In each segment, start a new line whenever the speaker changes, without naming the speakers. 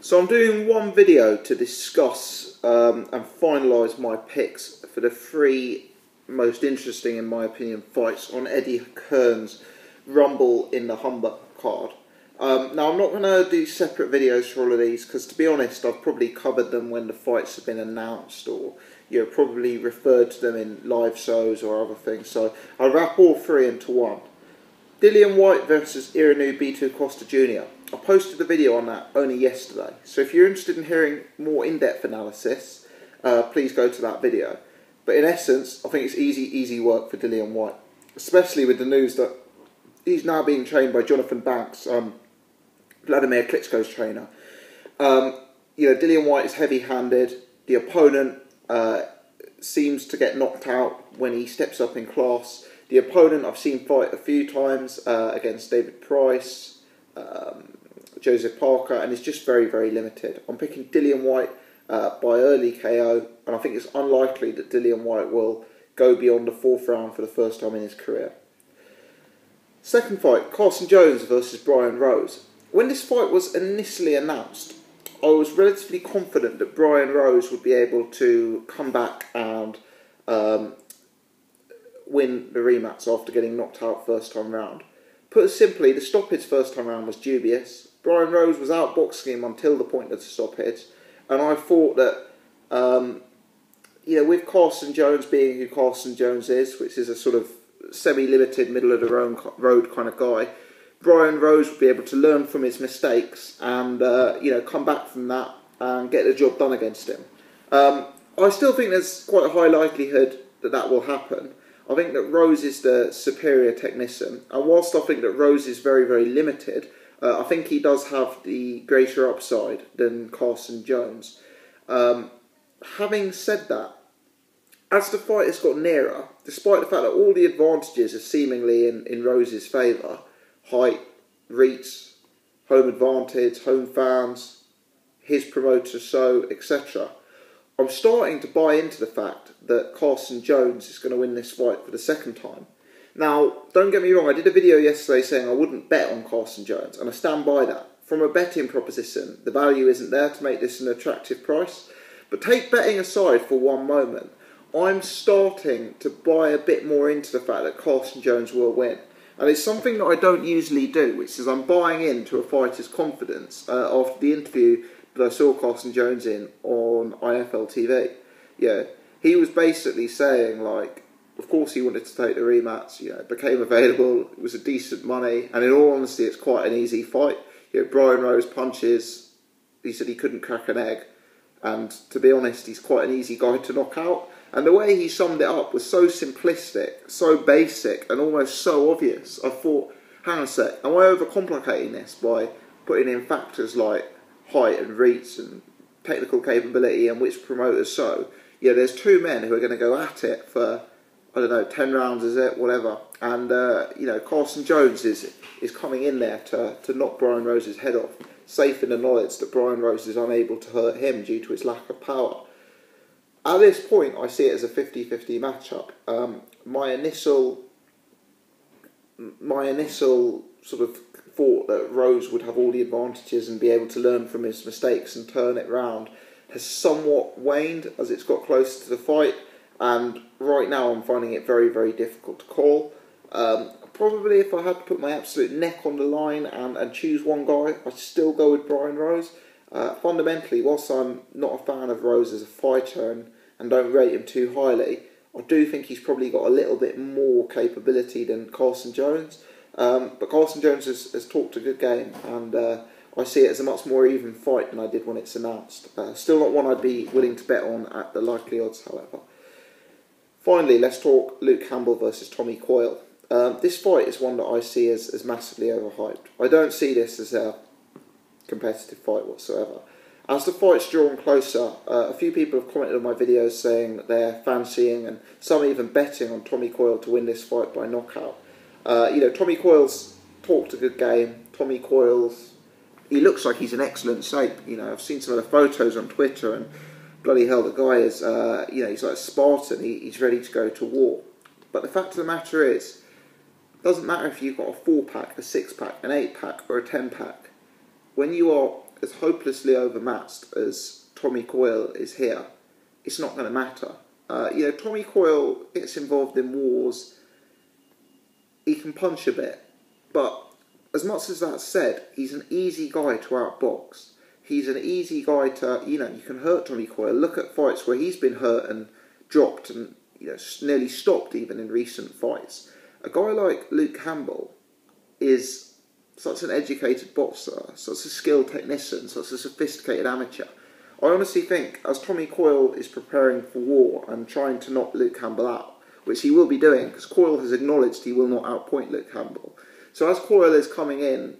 So I'm doing one video to discuss and finalise my picks for the three most interesting, in my opinion, fights on Eddie Hearn's Rumble in the Humber card. Now I'm not going to do separate videos for all of these because, to be honest, I've probably covered them when the fights have been announced, or probably referred to them in live shows or other things. So I'll wrap all three into one. Whyte versus Irinu Costa Jr. I posted a video on that only yesterday, so if you're interested in hearing more in-depth analysis, please go to that video. But in essence, I think it's easy work for Whyte, especially with the news that he's now being trained by Jonathan Banks, Vladimir Klitschko's trainer. Whyte is heavy-handed. The opponent seems to get knocked out when he steps up in class. The opponent I've seen fight a few times against David Price, Joseph Parker, and it's just very, very limited. I'm picking Whyte by early KO, and I think it's unlikely that Whyte will go beyond the fourth round for the first time in his career. Second fight, Carson Jones versus Brian Rose. When this fight was initially announced, I was relatively confident that Brian Rose would be able to come back and win the rematch after getting knocked out first time round. Put simply, the stoppage first time round was dubious. Brian Rose was outboxing him until the point of the stoppage, and I thought that, with Carson Jones being who Carson Jones is, which is a sort of semi-limited, middle-of-the-road kind of guy, Brian Rose would be able to learn from his mistakes and, come back from that and get the job done against him. I still think there's quite a high likelihood that that will happen. I think that Rose is the superior technician, and whilst I think that Rose is very, very limited, I think he does have the greater upside than Carson Jones. Having said that, as the fight has got nearer, despite the fact that all the advantages are seemingly in Rose's favour, height, reach, home advantage, home fans, his promoter show, etc., I'm starting to buy into the fact that Carson Jones is going to win this fight for the second time. Now, don't get me wrong, I did a video yesterday saying I wouldn't bet on Carson Jones, and I stand by that. From a betting proposition, the value isn't there to make this an attractive price. But take betting aside for one moment, I'm starting to buy a bit more into the fact that Carson Jones will win. And it's something that I don't usually do, which is I'm buying into a fighter's confidence after the interview that I saw Carson Jones in on IFL TV. Yeah, he was basically saying, like, of course he wanted to take the rematch, it became available, it was a decent money, and in all honesty, it's quite an easy fight. Brian Rose punches, he said he couldn't crack an egg, and to be honest, he's quite an easy guy to knock out. And the way he summed it up was so simplistic, so basic, and almost so obvious. I thought, hang on a sec, am I overcomplicating this by putting in factors like height and reach and technical capability and which promoters so? There's two men who are going to go at it for, 10 rounds, is it? Whatever. And, Carson Jones is coming in there to knock Brian Rose's head off, safe in the knowledge that Brian Rose is unable to hurt him due to his lack of power. At this point, I see it as a 50-50 matchup. My initial sort of thought that Rose would have all the advantages and be able to learn from his mistakes and turn it round has somewhat waned as it's got closer to the fight, and right now I'm finding it very, very difficult to call. Probably if I had to put my absolute neck on the line and choose one guy, I'd still go with Brian Rose. Fundamentally, whilst I'm not a fan of Rose as a fighter and don't rate him too highly, I do think he's probably got a little bit more capability than Carson Jones. But Carson Jones has talked a good game, and I see it as a much more even fight than I did when it's announced. Still not one I'd be willing to bet on at the likely odds, however. Finally, let's talk Luke Campbell versus Tommy Coyle. This fight is one that I see as massively overhyped. I don't see this as a competitive fight whatsoever. As the fight's drawn closer, a few people have commented on my videos saying that they're fancying and some even betting on Tommy Coyle to win this fight by knockout. Tommy Coyle's talked a good game. Tommy Coyle's, he looks like he's in excellent shape. I've seen some of the photos on Twitter, and bloody hell, the guy is, he's like Spartan. He's ready to go to war. But the fact of the matter is, it doesn't matter if you've got a 4-pack, a 6-pack, an 8-pack, or a 10-pack. When you are as hopelessly overmatched as Tommy Coyle is here, it's not going to matter. Tommy Coyle gets involved in wars. He can punch a bit, but as much as that's said, he's an easy guy to outbox. He's an easy guy to, you can hurt Tommy Coyle. Look at fights where he's been hurt and dropped and, nearly stopped even in recent fights. A guy like Luke Campbell is such an educated boxer, such a skilled technician, such a sophisticated amateur. I honestly think, as Tommy Coyle is preparing for war and trying to knock Luke Campbell out, which he will be doing, because Coyle has acknowledged he will not outpoint Luke Campbell. So as Coyle is coming in,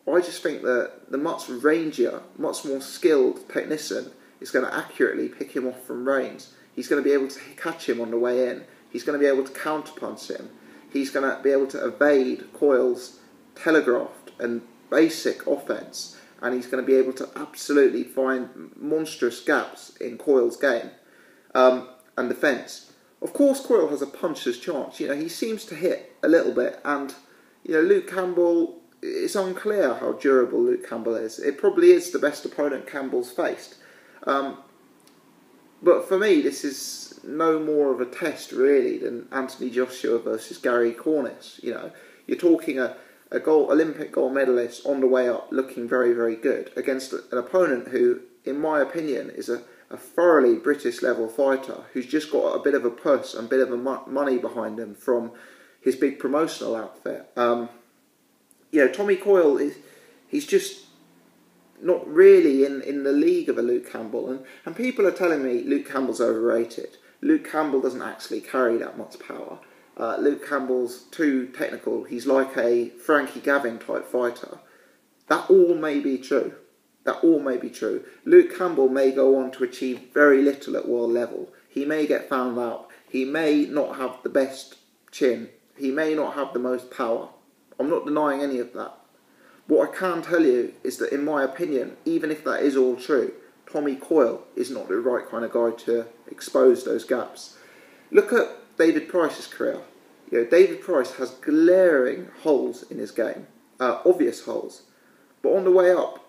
I just think that the much rangier, much more skilled technician is going to accurately pick him off from range. He's going to be able to catch him on the way in. He's going to be able to counterpunch him. He's going to be able to evade Coyle's telegraphed and basic offence. And he's going to be able to absolutely find monstrous gaps in Coyle's game and defence. Of course, Coyle has a puncher's chance. He seems to hit a little bit. And, Luke Campbell, it's unclear how durable Luke Campbell is. It probably is the best opponent Campbell's faced. But for me, this is no more of a test, really, than Anthony Joshua versus Gary Cornish. You're talking a Olympic gold medalist on the way up, looking very, very good, against an opponent who, in my opinion, is a thoroughly British-level fighter who's just got a bit of a push and a bit of money behind him from his big promotional outfit. Tommy Coyle, he's just not really in the league of a Luke Campbell. And people are telling me Luke Campbell's overrated. Luke Campbell doesn't actually carry that much power. Luke Campbell's too technical. He's like a Frankie Gavin type fighter. That all may be true. Luke Campbell may go on to achieve very little at world level. He may get found out. He may not have the best chin. He may not have the most power. I'm not denying any of that. What I can tell you is that, in my opinion, even if that is all true, Tommy Coyle is not the right kind of guy to expose those gaps. Look at David Price's career. David Price has glaring holes in his game, obvious holes. But on the way up,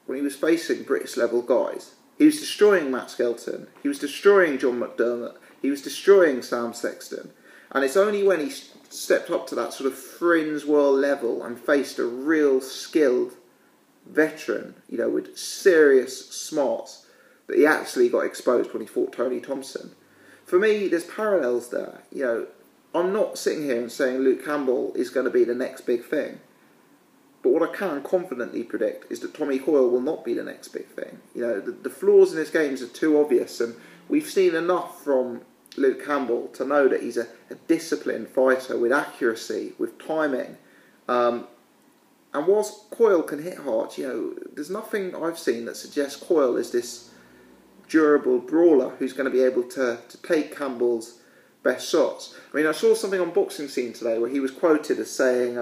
when he was facing British-level guys, he was destroying Matt Skelton, he was destroying John McDermott, he was destroying Sam Sexton. And it's only when he stepped up to that sort of fringe world level and faced a real skilled veteran, with serious smarts, that he actually got exposed when he fought Tony Thompson. For me, there's parallels there. I'm not sitting here and saying Luke Campbell is going to be the next big thing. But what I can confidently predict is that Tommy Coyle will not be the next big thing. The flaws in his games are too obvious, and we've seen enough from Luke Campbell to know that he's a disciplined fighter with accuracy, with timing. And whilst Coyle can hit hard, there's nothing I've seen that suggests Coyle is this durable brawler who's going to be able to take Campbell's best shots. I saw something on Boxing Scene today where he was quoted as saying,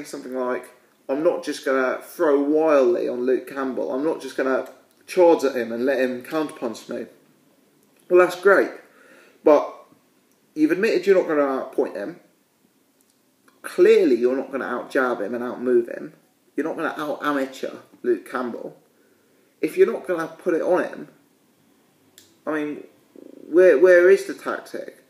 something like, "I'm not just going to throw wildly on Luke Campbell. I'm not just going to charge at him and let him counterpunch me." Well, that's great. But you've admitted you're not going to outpoint him. Clearly, you're not going to out-jab him and out-move him. You're not going to out-amateur Luke Campbell. If you're not going to put it on him, where is the tactic?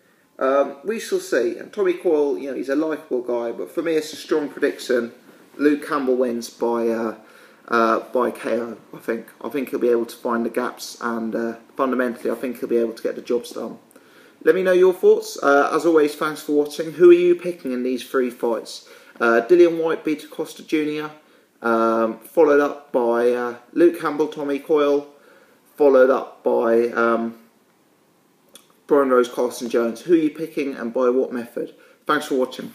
We shall see. And Tommy Coyle, he's a likeable guy, but for me, it's a strong prediction. Luke Campbell wins by KO. I think he'll be able to find the gaps, and fundamentally, I think he'll be able to get the jobs done. Let me know your thoughts. As always, thanks for watching. Who are you picking in these three fights? Dillian Whyte beat Costa Jr., followed up by Luke Campbell, Tommy Coyle, followed up by Brian Rose, Carson Jones. Who are you picking and by what method? Thanks for watching.